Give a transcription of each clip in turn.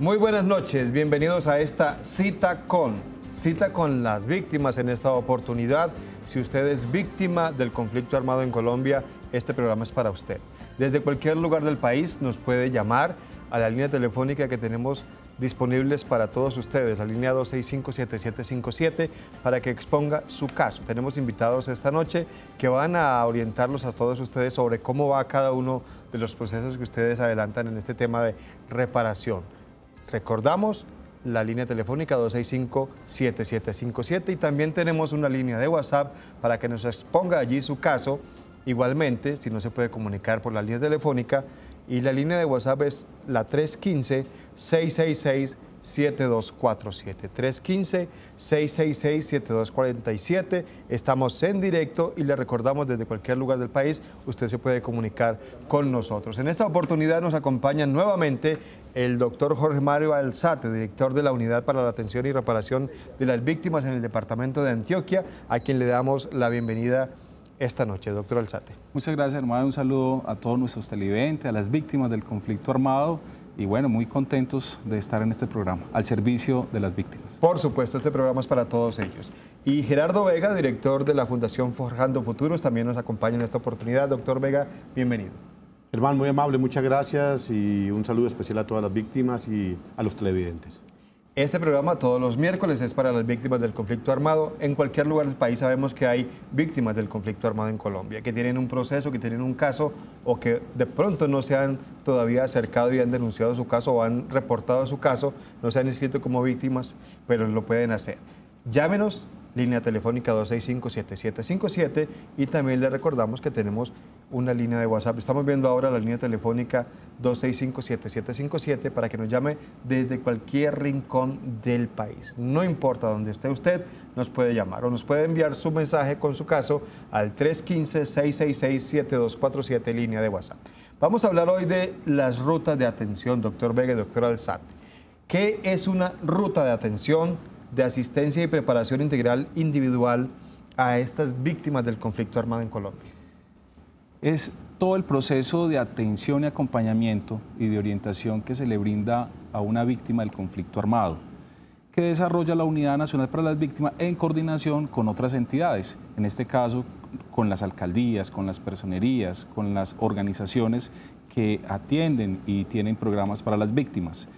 Muy buenas noches, bienvenidos a esta cita con las víctimas en esta oportunidad. Si usted es víctima del conflicto armado en Colombia, este programa es para usted. Desde cualquier lugar del país nos puede llamar a la línea telefónica que tenemos disponibles para todos ustedes, la línea 265-7757, para que exponga su caso. Tenemos invitados esta noche que van a orientarlos a todos ustedes sobre cómo va cada uno de los procesos que ustedes adelantan en este tema de reparación. Recordamos la línea telefónica 265-7757 y también tenemos una línea de WhatsApp para que nos exponga allí su caso. Igualmente, si no se puede comunicar por la línea telefónica, y la línea de WhatsApp es la 315-666-7247. 315-666-7247. Estamos en directo y le recordamos desde cualquier lugar del país, usted se puede comunicar con nosotros. En esta oportunidad nos acompaña nuevamente el doctor Jorge Mario Alzate, director de la Unidad para la Atención y Reparación de las Víctimas en el Departamento de Antioquia, a quien le damos la bienvenida esta noche, doctor Alzate. Muchas gracias, hermano. Un saludo a todos nuestros televidentes, a las víctimas del conflicto armado y bueno, muy contentos de estar en este programa, al servicio de las víctimas. Por supuesto, este programa es para todos ellos. Y Gerardo Vega, director de la Fundación Forjando Futuros, también nos acompaña en esta oportunidad. Doctor Vega, bienvenido. Hermano, muy amable, muchas gracias y un saludo especial a todas las víctimas y a los televidentes. Este programa todos los miércoles es para las víctimas del conflicto armado. En cualquier lugar del país sabemos que hay víctimas del conflicto armado en Colombia, que tienen un proceso, que tienen un caso o que de pronto no se han todavía acercado y han denunciado su caso o han reportado su caso, no se han inscrito como víctimas, pero lo pueden hacer. Llámenos, línea telefónica 265-7757 y también le recordamos que tenemos una línea de WhatsApp. Estamos viendo ahora la línea telefónica 265-7757 para que nos llame desde cualquier rincón del país. No importa dónde esté usted, nos puede llamar o nos puede enviar su mensaje con su caso al 315-666-7247, línea de WhatsApp. Vamos a hablar hoy de las rutas de atención, doctor Vega y doctor Alzate. ¿Qué es una ruta de atención, de asistencia y preparación integral individual a estas víctimas del conflicto armado en Colombia? Es todo el proceso de atención y acompañamiento y de orientación que se le brinda a una víctima del conflicto armado, que desarrolla la Unidad Nacional para las Víctimas en coordinación con otras entidades, en este caso con las alcaldías, con las personerías, con las organizaciones que atienden y tienen programas para las víctimas.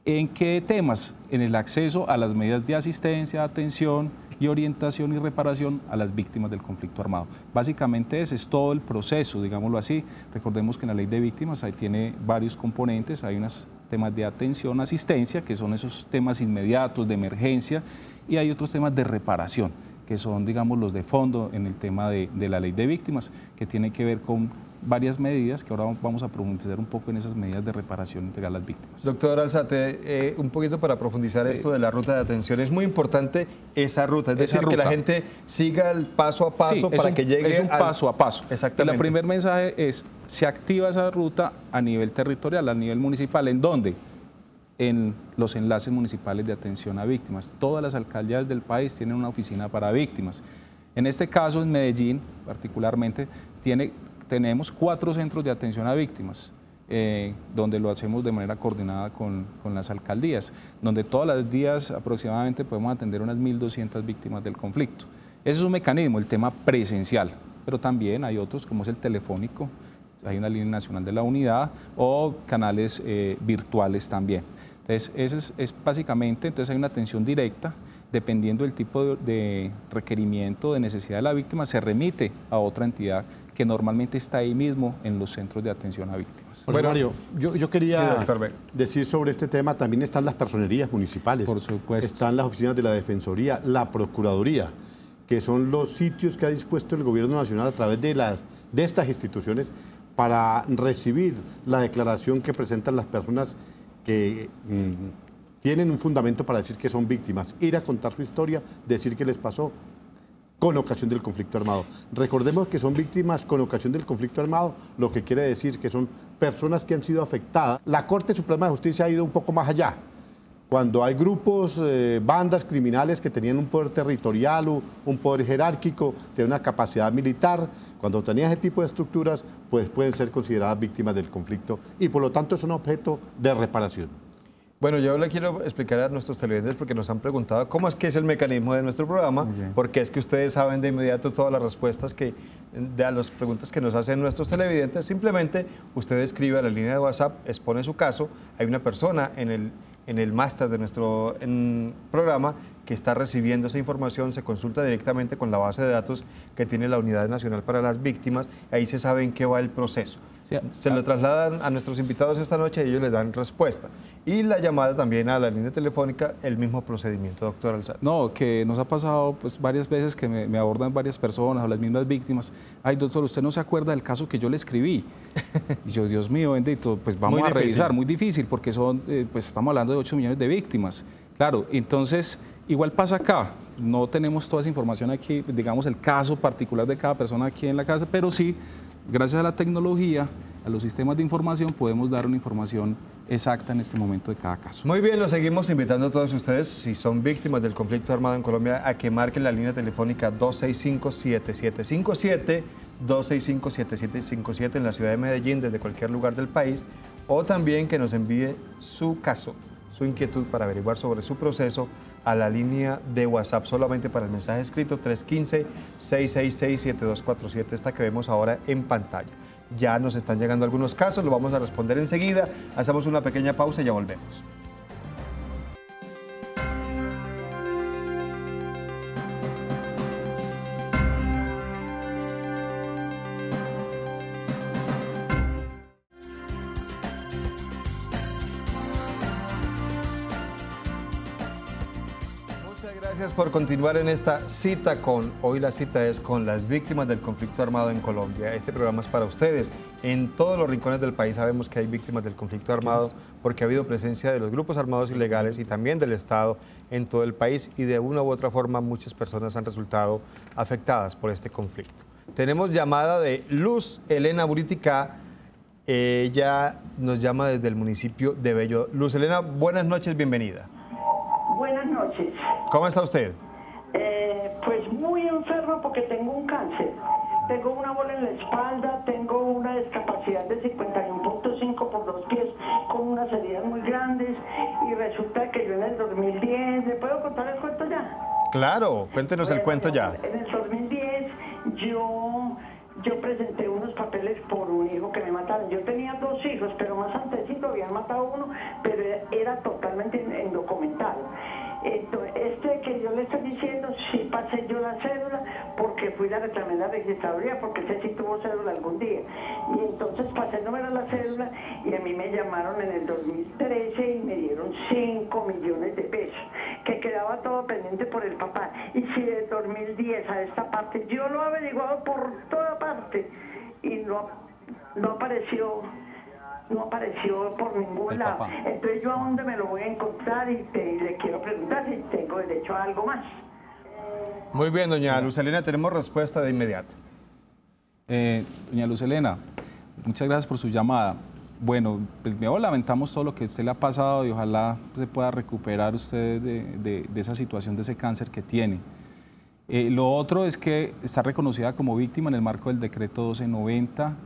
¿En qué temas? En el acceso a las medidas de asistencia, atención y orientación y reparación a las víctimas del conflicto armado. Básicamente ese es todo el proceso, digámoslo así. Recordemos que en la ley de víctimas ahí tiene varios componentes, hay unos temas de atención, asistencia, que son esos temas inmediatos de emergencia, y hay otros temas de reparación, que son, digamos, los de fondo en el tema de la ley de víctimas, que tiene que ver con varias medidas, que ahora vamos a profundizar un poco en esas medidas de reparación integral a las víctimas. Doctor Alzate, un poquito para profundizar esto de la ruta de atención. Es muy importante esa ruta, es decir, que la gente siga el paso a paso para que llegue es un paso a paso. Exactamente. El primer mensaje es, se activa esa ruta a nivel territorial, a nivel municipal. ¿En dónde? En los enlaces municipales de atención a víctimas. Todas las alcaldías del país tienen una oficina para víctimas. En este caso, en Medellín, particularmente, tenemos 4 centros de atención a víctimas, donde lo hacemos de manera coordinada con las alcaldías, donde todos los días aproximadamente podemos atender unas 1.200 víctimas del conflicto. Ese es un mecanismo, el tema presencial, pero también hay otros como es el telefónico, hay una línea nacional de la unidad o canales virtuales también. Entonces, ese es básicamente, entonces hay una atención directa, dependiendo del tipo de requerimiento, de necesidad de la víctima, se remite a otra entidad que normalmente está ahí mismo en los centros de atención a víctimas. Bueno, Mario, yo quería decir sobre este tema, también están las personerías municipales. Por supuesto. Están las oficinas de la Defensoría, la Procuraduría, que son los sitios que ha dispuesto el Gobierno Nacional a través de estas instituciones para recibir la declaración que presentan las personas que tienen un fundamento para decir que son víctimas, ir a contar su historia, decir qué les pasó con ocasión del conflicto armado. Recordemos que son víctimas con ocasión del conflicto armado, lo que quiere decir que son personas que han sido afectadas. La Corte Suprema de Justicia ha ido un poco más allá. Cuando hay grupos, bandas criminales que tenían un poder territorial, un poder jerárquico, tienen una capacidad militar, cuando tenían ese tipo de estructuras, pues pueden ser consideradas víctimas del conflicto y por lo tanto son objeto de reparación. Bueno, yo le quiero explicar a nuestros televidentes porque nos han preguntado cómo es que es el mecanismo de nuestro programa, porque es que ustedes saben de inmediato todas las respuestas a las preguntas que nos hacen nuestros televidentes. Simplemente usted escribe a la línea de WhatsApp, expone su caso, hay una persona en el máster de nuestro programa que está recibiendo esa información, se consulta directamente con la base de datos que tiene la Unidad Nacional para las Víctimas, ahí se sabe en qué va el proceso. Se lo trasladan a nuestros invitados esta noche y ellos les dan respuesta. Y la llamada también a la línea telefónica, el mismo procedimiento, doctor Alzate. No, que nos ha pasado pues, varias veces que me abordan varias personas o las mismas víctimas. Ay, doctor, usted no se acuerda del caso que yo le escribí. Y yo, Dios mío, bendito, pues vamos a revisar. Muy difícil porque son, pues estamos hablando de 8 millones de víctimas. Claro, entonces, igual pasa acá. No tenemos toda esa información aquí, digamos, el caso particular de cada persona aquí en la casa, pero sí, gracias a la tecnología, a los sistemas de información, podemos dar una información exacta en este momento de cada caso. Muy bien, los seguimos invitando a todos ustedes, si son víctimas del conflicto armado en Colombia, a que marquen la línea telefónica 265-7757, 265-7757 en la ciudad de Medellín, desde cualquier lugar del país, o también que nos envíe su caso, su inquietud para averiguar sobre su proceso a la línea de WhatsApp solamente para el mensaje escrito 315-666-7247, esta que vemos ahora en pantalla. Ya nos están llegando algunos casos, lo vamos a responder enseguida. Hacemos una pequeña pausa y ya volvemos. Gracias por continuar en esta cita hoy la cita es con las víctimas del conflicto armado en Colombia. Este programa es para ustedes. En todos los rincones del país sabemos que hay víctimas del conflicto armado porque ha habido presencia de los grupos armados ilegales y también del Estado en todo el país y de una u otra forma muchas personas han resultado afectadas por este conflicto. Tenemos llamada de Luz Elena Buritica. Ella nos llama desde el municipio de Bello. Luz Elena, buenas noches, bienvenida. Buenas noches. ¿Cómo está usted? Pues muy enfermo porque tengo un cáncer. Tengo una bola en la espalda, tengo una discapacidad de 51.5 por 2 pies con unas heridas muy grandes y resulta que yo en el 2010, ¿le puedo contar el cuento ya? Claro, cuéntenos el cuento ya. En el 2010 yo presenté unos papeles por un hijo que me mataron. Yo tenía 2 hijos, pero más antesito habían matado uno, pero era totalmente indocumentado. Este que yo le estoy diciendo, sí pasé yo la cédula porque fui la reclamé en la registraduría, porque ese sí tuvo cédula algún día. Y entonces pasé el número de la cédula y a mí me llamaron en el 2013 y me dieron 5 millones de pesos, que quedaba todo pendiente por el papá. Y si de 2010 a esta parte, yo lo he averiguado por toda parte y no apareció. No apareció por ningún lado. Entonces, ¿yo a dónde me lo voy a encontrar? Y le quiero preguntar si tengo derecho a algo más. Muy bien, doña Luz Elena, tenemos respuesta de inmediato. Doña Luz Elena, muchas gracias por su llamada. Bueno, pues lamentamos todo lo que a usted le ha pasado y ojalá se pueda recuperar usted de esa situación, de ese cáncer que tiene. Lo otro es que está reconocida como víctima en el marco del decreto 1290,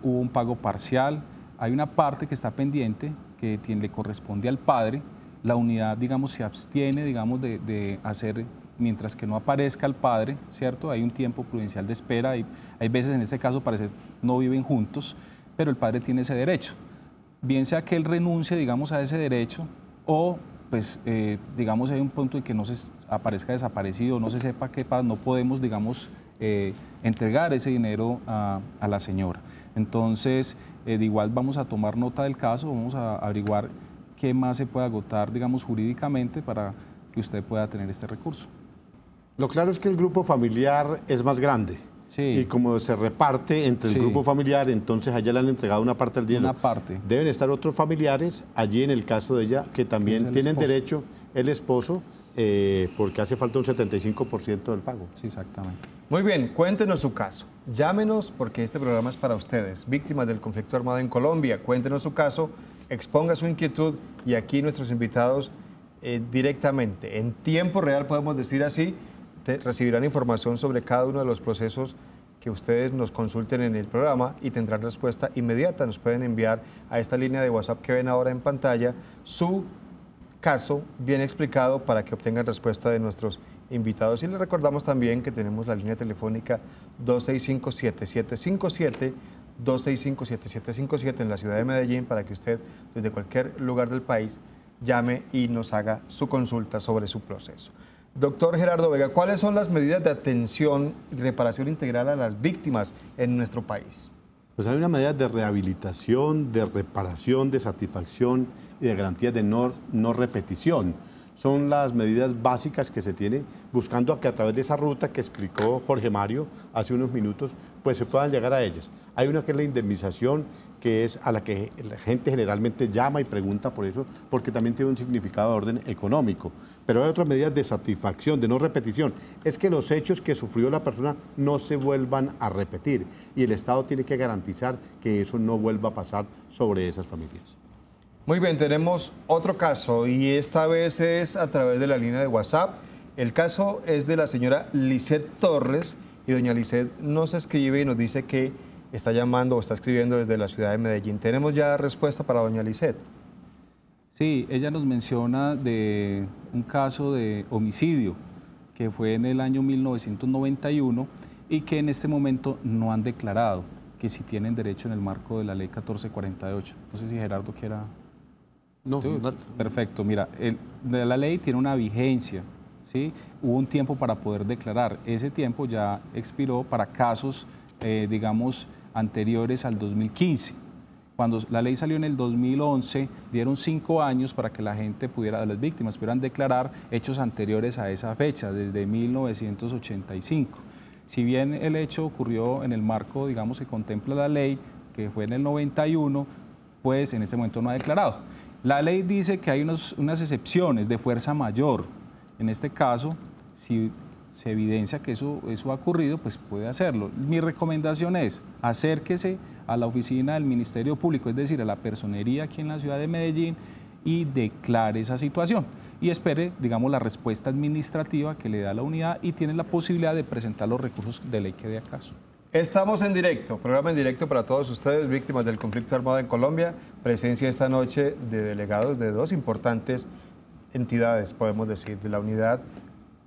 hubo un pago parcial. Hay una parte que está pendiente, que le corresponde al padre. La unidad, digamos, se abstiene, digamos, de hacer, mientras que no aparezca el padre, ¿cierto? Hay un tiempo prudencial de espera. Hay veces, en este caso, parece no viven juntos, pero el padre tiene ese derecho. Bien sea que él renuncie, digamos, a ese derecho, o, pues, digamos, hay un punto en que no se aparezca desaparecido, no se sepa qué pasa, no podemos, digamos, entregar ese dinero a la señora. Entonces, de igual vamos a tomar nota del caso, vamos a averiguar qué más se puede agotar, digamos, jurídicamente para que usted pueda tener este recurso. Lo claro es que el grupo familiar es más grande. Sí. Y como se reparte entre el grupo familiar, entonces allá le han entregado una parte del dinero. Una parte. Deben estar otros familiares allí en el caso de ella que también tienen derecho, el esposo, porque hace falta un 75% del pago. Sí, exactamente. Muy bien, cuéntenos su caso. Llámenos porque este programa es para ustedes, víctimas del conflicto armado en Colombia. Cuéntenos su caso, exponga su inquietud y aquí nuestros invitados directamente, en tiempo real podemos decir así, recibirán información sobre cada uno de los procesos que ustedes nos consulten en el programa y tendrán respuesta inmediata. Nos pueden enviar a esta línea de WhatsApp que ven ahora en pantalla su caso bien explicado para que obtengan respuesta de nuestros invitados. Y les recordamos también que tenemos la línea telefónica 265-7757, 265-7757 en la ciudad de Medellín, para que usted desde cualquier lugar del país llame y nos haga su consulta sobre su proceso. Doctor Gerardo Vega, ¿cuáles son las medidas de atención y reparación integral a las víctimas en nuestro país? Pues hay una medida de rehabilitación, de reparación, de satisfacción y de garantías de no repetición. Son las medidas básicas que se tiene, buscando a que a través de esa ruta que explicó Jorge Mario hace unos minutos, pues se puedan llegar a ellas. Hay una que es la indemnización, que es a la que la gente generalmente llama y pregunta por eso, porque también tiene un significado de orden económico. Pero hay otras medidas de satisfacción, de no repetición. Es que los hechos que sufrió la persona no se vuelvan a repetir, y el Estado tiene que garantizar que eso no vuelva a pasar sobre esas familias. Muy bien, tenemos otro caso y esta vez es a través de la línea de WhatsApp. El caso es de la señora Lisette Torres y doña Lisette nos escribe y nos dice que está llamando o está escribiendo desde la ciudad de Medellín. ¿Tenemos ya respuesta para doña Lisette? Sí, ella nos menciona de un caso de homicidio que fue en el año 1991 y que en este momento no han declarado que si tienen derecho en el marco de la ley 1448. No sé si Gerardo quiera... No, sí, perfecto. Mira, la ley tiene una vigencia, ¿sí? Hubo un tiempo para poder declarar. Ese tiempo ya expiró para casos, digamos, anteriores al 2015. Cuando la ley salió en el 2011, dieron 5 años para que la gente pudiera, las víctimas pudieran declarar hechos anteriores a esa fecha, desde 1985. Si bien el hecho ocurrió en el marco, digamos, que contempla la ley, que fue en el 91, pues en este momento no ha declarado. La ley dice que hay unas excepciones de fuerza mayor. En este caso, si se evidencia que eso ha ocurrido, pues puede hacerlo. Mi recomendación es acérquese a la oficina del Ministerio Público, es decir, a la personería aquí en la ciudad de Medellín, y declare esa situación. Y espere, digamos, la respuesta administrativa que le da la unidad y tiene la posibilidad de presentar los recursos de ley que dé acaso. Estamos en directo, programa en directo para todos ustedes, víctimas del conflicto armado en Colombia. Presencia esta noche de delegados de 2 importantes entidades, podemos decir, de la Unidad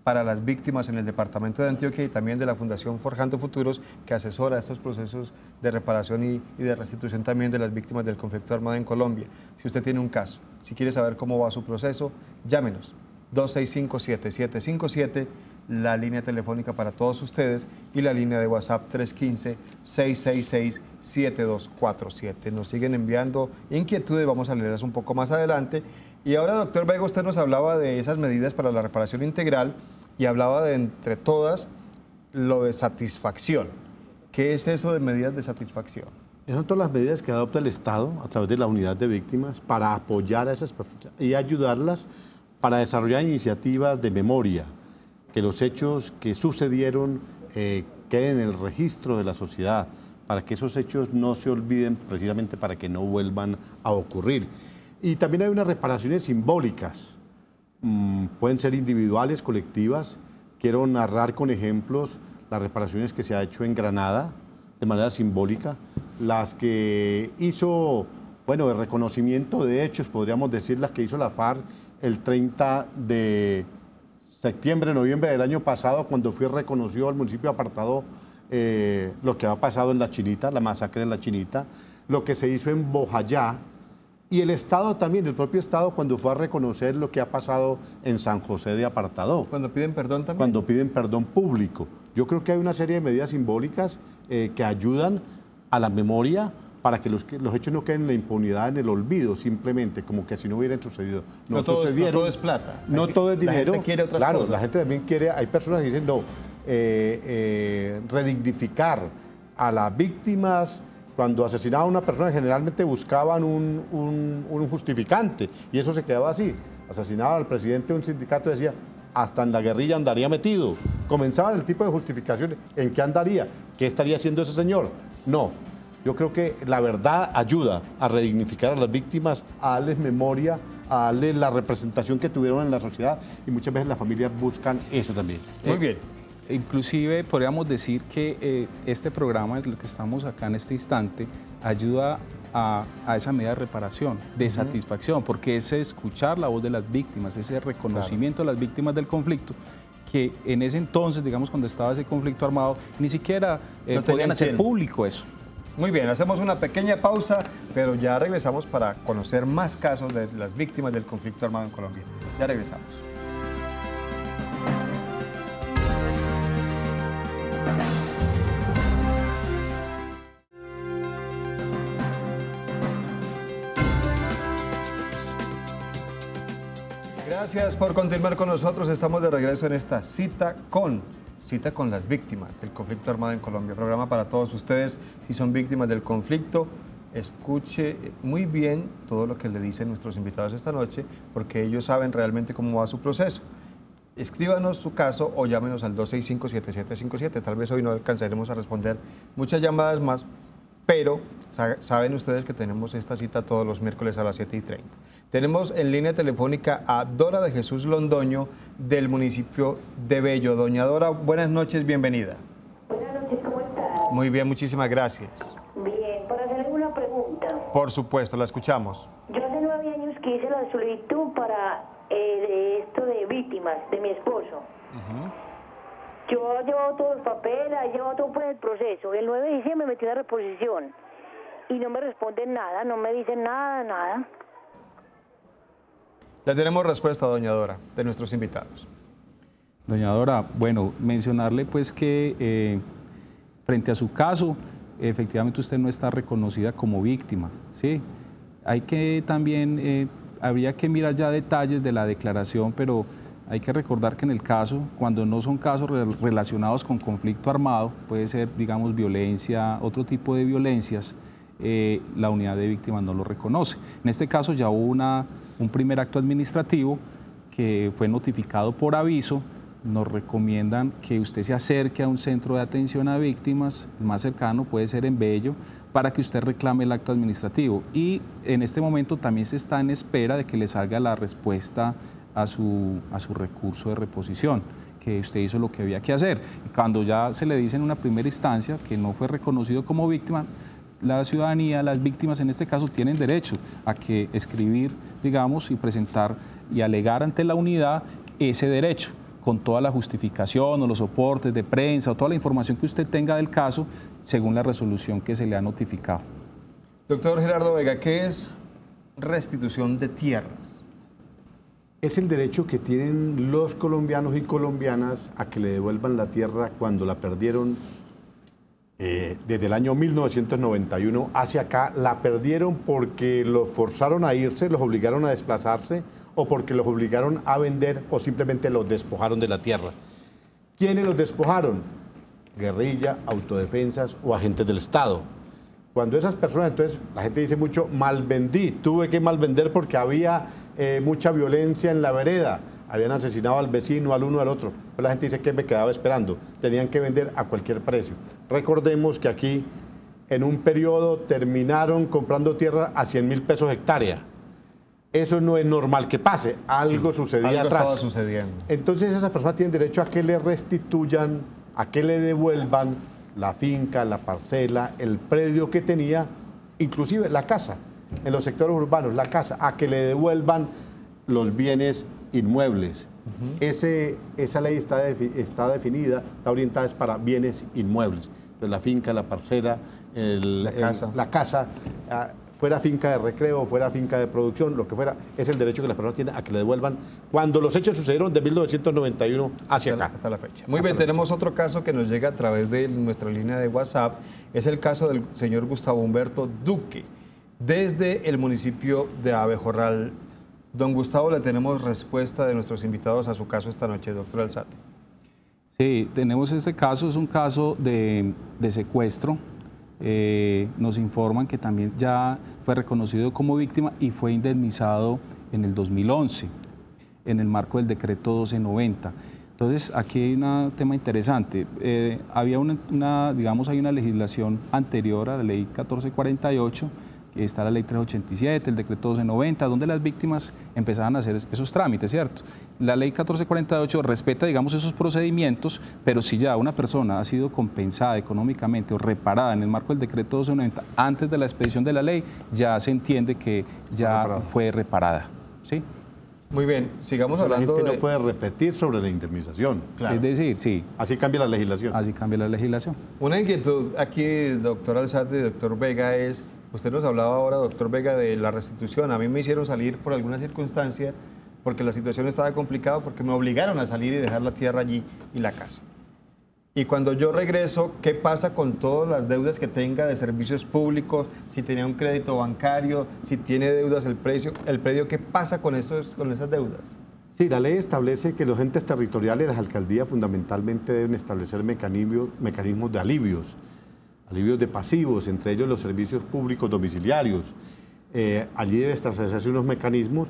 para las Víctimas en el Departamento de Antioquia y también de la Fundación Forjando Futuros, que asesora estos procesos de reparación y de restitución también de las víctimas del conflicto armado en Colombia. Si usted tiene un caso, si quiere saber cómo va su proceso, llámenos, 265-7757, la línea telefónica para todos ustedes, y la línea de WhatsApp 315-666-7247. Nos siguen enviando inquietudes, vamos a leerlas un poco más adelante. Y ahora, doctor Vega, usted nos hablaba de esas medidas para la reparación integral y hablaba de, entre todas, lo de satisfacción. ¿Qué es eso de medidas de satisfacción? Esas son todas las medidas que adopta el Estado a través de la unidad de víctimas para apoyar a esas personas y ayudarlas para desarrollar iniciativas de memoria, que los hechos que sucedieron queden en el registro de la sociedad, para que esos hechos no se olviden, precisamente para que no vuelvan a ocurrir. Y también hay unas reparaciones simbólicas, pueden ser individuales, colectivas. Quiero narrar con ejemplos las reparaciones que se ha hecho en Granada de manera simbólica, las que hizo, bueno, el reconocimiento de hechos, podríamos decir, las que hizo la FARC el 30 de septiembre, noviembre del año pasado, cuando reconoció al municipio de Apartadó lo que ha pasado en La Chinita, la masacre en La Chinita, lo que se hizo en Bojayá, y el Estado también, el propio Estado, cuando fue a reconocer lo que ha pasado en San José de Apartadó. Cuando piden perdón también. Cuando piden perdón público. Yo creo que hay una serie de medidas simbólicas que ayudan a la memoria para que los hechos no queden en la impunidad, en el olvido, simplemente, como que si no hubieran sucedido. No todo es plata. No todo es dinero. La gente quiere otras cosas. Claro, la gente también quiere, hay personas que dicen, no, redignificar a las víctimas. Cuando asesinaban a una persona, generalmente buscaban un justificante, y eso se quedaba así. Asesinaban al presidente de un sindicato y decía, hasta en la guerrilla andaría metido. Comenzaban el tipo de justificaciones. ¿En qué andaría? ¿Qué estaría haciendo ese señor? No. Yo creo que la verdad ayuda a redignificar a las víctimas, a darles memoria, a darles la representación que tuvieron en la sociedad, y muchas veces las familias buscan eso también. Muy bien. inclusive podríamos decir que este programa, es lo que estamos acá en este instante, ayuda a esa medida de reparación, de satisfacción, porque es escuchar la voz de las víctimas, ese reconocimiento de las víctimas del conflicto, que en ese entonces, digamos, cuando estaba ese conflicto armado, ni siquiera podían hacer público eso. Muy bien, hacemos una pequeña pausa, pero ya regresamos para conocer más casos de las víctimas del conflicto armado en Colombia. Ya regresamos. Gracias por continuar con nosotros. Estamos de regreso en esta cita con las víctimas del conflicto armado en Colombia. Programa para todos ustedes. Si son víctimas del conflicto, escuche muy bien todo lo que le dicen nuestros invitados esta noche, porque ellos saben realmente cómo va su proceso. Escríbanos su caso o llámenos al 265-7757. Tal vez hoy no alcanzaremos a responder muchas llamadas más, pero saben ustedes que tenemos esta cita todos los miércoles a las 7:30. Tenemos en línea telefónica a Dora de Jesús Londoño del municipio de Bello. Doña Dora, buenas noches, bienvenida. Buenas noches, ¿cómo estás? Muy bien, muchísimas gracias. Bien, para hacerle una pregunta. Por supuesto, la escuchamos. Yo hace 9 años que hice la solicitud para de esto de víctimas de mi esposo. Yo he llevado todos los papeles, he llevado todo por el proceso. El 9 de diciembre me metí en la reposición y no me responden nada, no me dicen nada. Ya tenemos respuesta, doña Dora, de nuestros invitados. Doña Dora, bueno, mencionarle pues que frente a su caso, efectivamente usted no está reconocida como víctima, ¿sí? Hay que también, habría que mirar ya detalles de la declaración, pero hay que recordar que en el caso, cuando no son casos relacionados con conflicto armado, puede ser, digamos, violencia, otro tipo de violencias, la unidad de víctimas no lo reconoce. En este caso ya hubo un primer acto administrativo que fue notificado por aviso. Nos recomiendan que usted se acerque a un centro de atención a víctimas, el más cercano puede ser en Bello, para que usted reclame el acto administrativo. Y en este momento también se está en espera de que le salga la respuesta a su recurso de reposición, que usted hizo lo que había que hacer. Y cuando ya se le dice en una primera instancia que no fue reconocido como víctima, la ciudadanía, las víctimas en este caso, tienen derecho a que escribir, digamos, y presentar y alegar ante la unidad ese derecho, con toda la justificación o los soportes de prensa o toda la información que usted tenga del caso, según la resolución que se le ha notificado. Doctor Gerardo Vega, ¿qué es restitución de tierras? Es el derecho que tienen los colombianos y colombianas a que le devuelvan la tierra cuando la perdieron. Desde el año 1991 hacia acá, la perdieron porque los forzaron a irse, los obligaron a desplazarse o porque los obligaron a vender o simplemente los despojaron de la tierra. ¿Quiénes los despojaron? Guerrilla, autodefensas o agentes del Estado. Cuando esas personas, entonces la gente dice mucho, malvendí, tuve que malvender porque había mucha violencia en la vereda. Habían asesinado al vecino, al uno, al otro. Pero la gente dice que me quedaba esperando. Tenían que vender a cualquier precio. Recordemos que aquí, en un periodo, terminaron comprando tierra a 100.000 pesos hectárea. Eso no es normal que pase. Algo sucedía atrás. Estaba sucediendo. Entonces, esas personas tienen derecho a que le restituyan, a que le devuelvan la finca, la parcela, el predio que tenía, inclusive la casa, en los sectores urbanos, la casa, a que le devuelvan los bienes inmuebles. Esa ley está definida, está orientada para bienes inmuebles. Entonces, la finca, la parcela, la casa, fuera finca de recreo, fuera finca de producción, lo que fuera, es el derecho que las personas tienen a que le devuelvan cuando los hechos sucedieron de 1991 hacia acá. Hasta la fecha. Muy bien, tenemos otro caso que nos llega a través de nuestra línea de WhatsApp. Es el caso del señor Gustavo Humberto Duque, desde el municipio de Abejorral. Don Gustavo, le tenemos respuesta de nuestros invitados a su caso esta noche, doctor Alzate. Sí, tenemos este caso, es un caso de secuestro. Nos informan que también ya fue reconocido como víctima y fue indemnizado en el 2011, en el marco del decreto 1290. Entonces, aquí hay un tema interesante. Había hay una legislación anterior a la ley 1448, está la ley 387, el decreto 1290, donde las víctimas empezaban a hacer esos trámites, ¿cierto? La ley 1448 respeta, digamos, esos procedimientos, pero si ya una persona ha sido compensada económicamente o reparada en el marco del decreto 1290 antes de la expedición de la ley, ya se entiende que ya fue reparada, ¿sí? Muy bien, sigamos hablando. La gente no puede repetir sobre la indemnización. Claro. Es decir, sí. Así cambia la legislación. Así cambia la legislación. Una inquietud aquí, doctor Alzate y doctor Vega, es, usted nos hablaba ahora, doctor Vega, de la restitución. A mí me hicieron salir por alguna circunstancia porque la situación estaba complicada, porque me obligaron a salir y dejar la tierra allí y la casa. Y cuando yo regreso, ¿qué pasa con todas las deudas que tenga de servicios públicos? Si tenía un crédito bancario, si tiene deudas el predio, ¿qué pasa con esas deudas? Sí, la ley establece que los entes territoriales, las alcaldías fundamentalmente deben establecer mecanismos de alivios de pasivos, entre ellos los servicios públicos domiciliarios. Allí debe establecerse unos mecanismos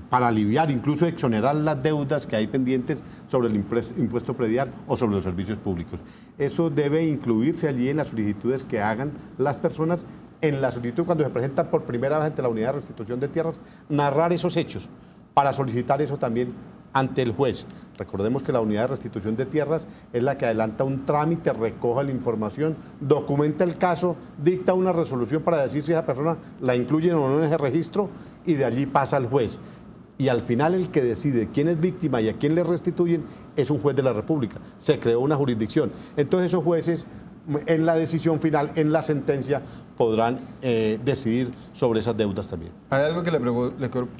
para aliviar, incluso exonerar las deudas que hay pendientes sobre el impuesto predial o sobre los servicios públicos. Eso debe incluirse allí en las solicitudes que hagan las personas, en la solicitud cuando se presentan por primera vez ante la unidad de restitución de tierras, narrar esos hechos para solicitar eso también ante el juez. Recordemos que la unidad de restitución de tierras es la que adelanta un trámite, recoge la información, documenta el caso, dicta una resolución para decir si esa persona la incluyen o no en ese registro y de allí pasa al juez. Y al final el que decide quién es víctima y a quién le restituyen es un juez de la República. Se creó una jurisdicción. Entonces esos jueces en la decisión final, en la sentencia, podrán decidir sobre esas deudas también. Hay algo que le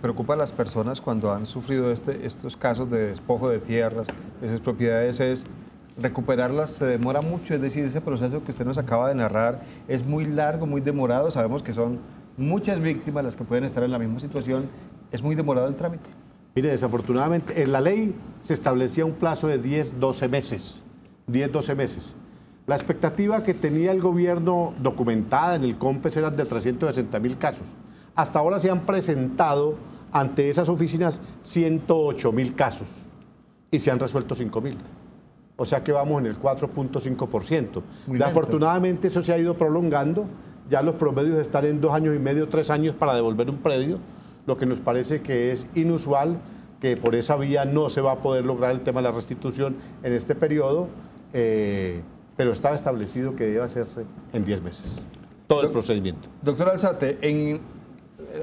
preocupa a las personas cuando han sufrido estos casos de despojo de tierras, de esas propiedades, es recuperarlas, se demora mucho, es decir, ese proceso que usted nos acaba de narrar es muy largo, muy demorado, sabemos que son muchas víctimas las que pueden estar en la misma situación, es muy demorado el trámite. Mire, desafortunadamente en la ley se establecía un plazo de 10-12 meses, 10-12 meses. La expectativa que tenía el gobierno documentada en el COMPES era de 360.000 casos. Hasta ahora se han presentado ante esas oficinas 108.000 casos y se han resuelto 5.000. O sea que vamos en el 4.5%. Afortunadamente eso se ha ido prolongando. Ya los promedios están en 2 años y medio, 3 años para devolver un predio, lo que nos parece que es inusual, que por esa vía no se va a poder lograr el tema de la restitución en este periodo. Pero estaba establecido que debe hacerse en 10 meses, todo el procedimiento. Doctor Alzate,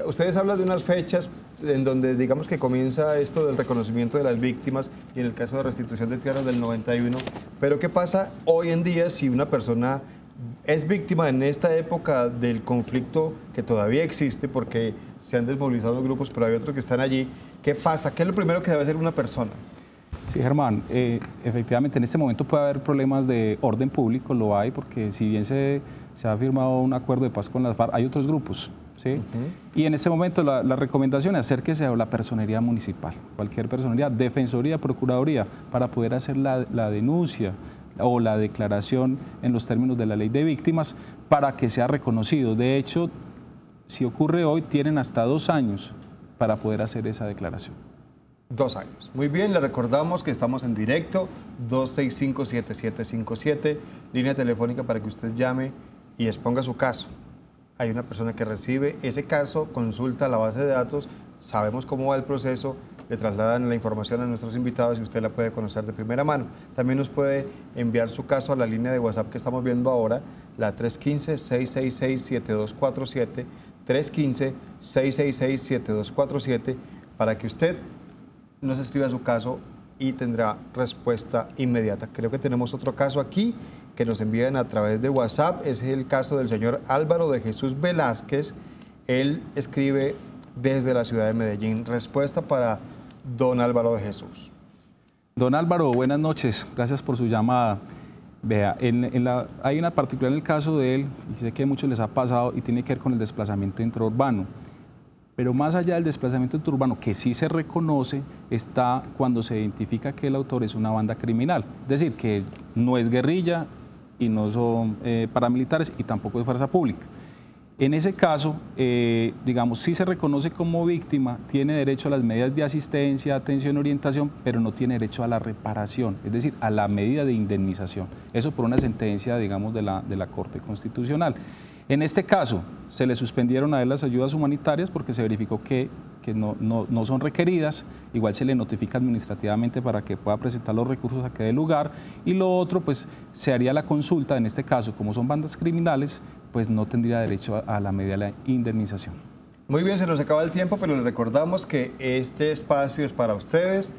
ustedes hablan de unas fechas en donde digamos que comienza esto del reconocimiento de las víctimas y en el caso de restitución de tierras del 91, pero ¿qué pasa hoy en día si una persona es víctima en esta época del conflicto que todavía existe porque se han desmovilizado los grupos, pero hay otros que están allí? ¿Qué pasa? ¿Qué es lo primero que debe hacer una persona? Sí, Germán, efectivamente en este momento puede haber problemas de orden público, lo hay, porque si bien se ha firmado un acuerdo de paz con las FARC, hay otros grupos, ¿sí? Y en este momento la recomendación es acérquese a la personería municipal, cualquier personería, defensoría, procuraduría, para poder hacer la denuncia o la declaración en los términos de la ley de víctimas para que sea reconocido. De hecho, si ocurre hoy, tienen hasta 2 años para poder hacer esa declaración. 2 años. Muy bien, le recordamos que estamos en directo, 265-7757, línea telefónica para que usted llame y exponga su caso. Hay una persona que recibe ese caso, consulta la base de datos, sabemos cómo va el proceso, le trasladan la información a nuestros invitados y usted la puede conocer de primera mano. También nos puede enviar su caso a la línea de WhatsApp que estamos viendo ahora, la 315-666-7247, 315-666-7247, para que usted nos escriba su caso y tendrá respuesta inmediata. Creo que tenemos otro caso aquí que nos envían a través de WhatsApp. Es el caso del señor Álvaro de Jesús Velázquez. Él escribe desde la ciudad de Medellín. Respuesta para don Álvaro de Jesús. Don Álvaro, buenas noches. Gracias por su llamada. Vea, hay una particular en el caso de él, y sé que a muchos les ha pasado, y tiene que ver con el desplazamiento intraurbano. Pero más allá del desplazamiento urbano, que sí se reconoce, está cuando se identifica que el autor es una banda criminal. Es decir, que no es guerrilla y no son paramilitares y tampoco es fuerza pública. En ese caso, digamos, sí se reconoce como víctima, tiene derecho a las medidas de asistencia, atención, orientación, pero no tiene derecho a la reparación, es decir, a la medida de indemnización. Eso por una sentencia, digamos, de la Corte Constitucional. En este caso, se le suspendieron a él las ayudas humanitarias porque se verificó que no son requeridas, igual se le notifica administrativamente para que pueda presentar los recursos a que dé lugar, y lo otro, pues se haría la consulta, en este caso, como son bandas criminales, pues no tendría derecho a la media indemnización. Muy bien, se nos acaba el tiempo, pero les recordamos que este espacio es para ustedes.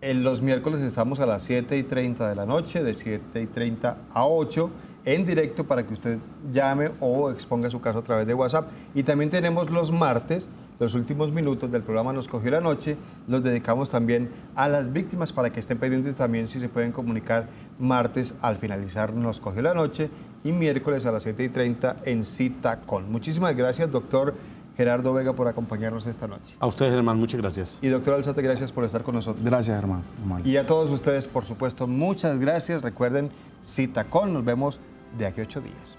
Los miércoles estamos a las 7:30 de la noche, de 7:30 a 8, en directo para que usted llame o exponga su caso a través de WhatsApp. Y también tenemos los martes, los últimos minutos del programa Nos Cogió la Noche, los dedicamos también a las víctimas para que estén pendientes también si se pueden comunicar martes al finalizar Nos Cogió la Noche y miércoles a las 7:30 en Cita Con. Muchísimas gracias, doctor Gerardo Vega, por acompañarnos esta noche. A ustedes, Germán, muchas gracias. Y doctor Alzate, gracias por estar con nosotros. Gracias, Germán. Y a todos ustedes, por supuesto, muchas gracias. Recuerden, Cita Con, nos vemos de aquí a 8 días.